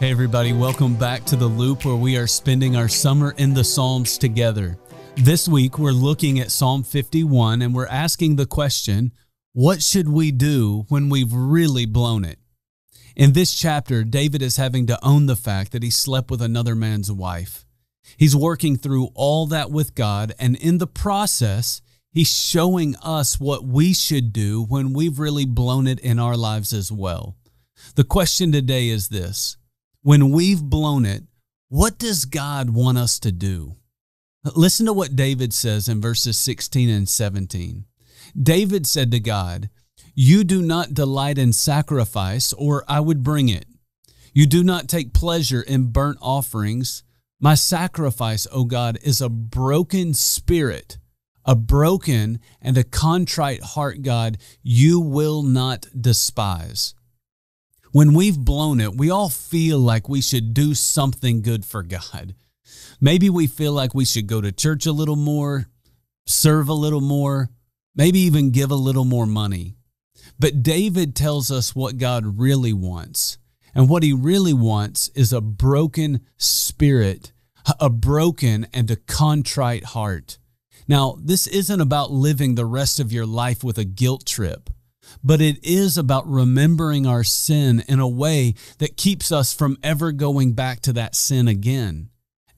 Hey everybody, welcome back to The Loop, where we are spending our summer in the Psalms together. This week we're looking at Psalm 51 and we're asking the question, what should we do when we've really blown it? In this chapter, David is having to own the fact that he slept with another man's wife. He's working through all that with God, and in the process, he's showing us what we should do when we've really blown it in our lives as well. The question today is this: when we've blown it, what does God want us to do? Listen to what David says in verses 16 and 17. David said to God, "You do not delight in sacrifice, or I would bring it. You do not take pleasure in burnt offerings. My sacrifice, O God, is a broken spirit, a broken and a contrite heart, God, you will not despise." When we've blown it, we all feel like we should do something good for God. Maybe we feel like we should go to church a little more, serve a little more, maybe even give a little more money. But David tells us what God really wants. And what he really wants is a broken spirit, a broken and a contrite heart. Now, this isn't about living the rest of your life with a guilt trip, but it is about remembering our sin in a way that keeps us from ever going back to that sin again.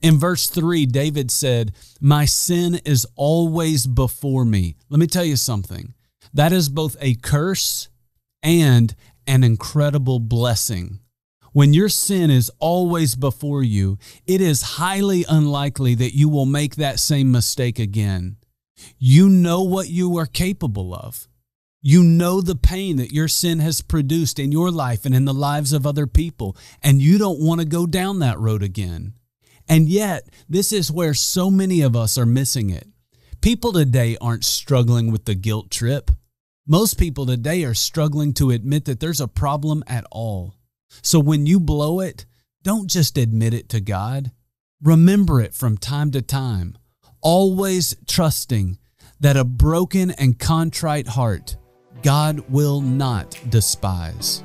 In verse 3, David said, "My sin is always before me." Let me tell you something. That is both a curse and an incredible blessing. When your sin is always before you, it is highly unlikely that you will make that same mistake again. You know what you are capable of. You know the pain that your sin has produced in your life and in the lives of other people, and you don't want to go down that road again. And yet, this is where so many of us are missing it. People today aren't struggling with the guilt trip. Most people today are struggling to admit that there's a problem at all. So when you blow it, don't just admit it to God. Remember it from time to time, always trusting that a broken and contrite heart God will not despise.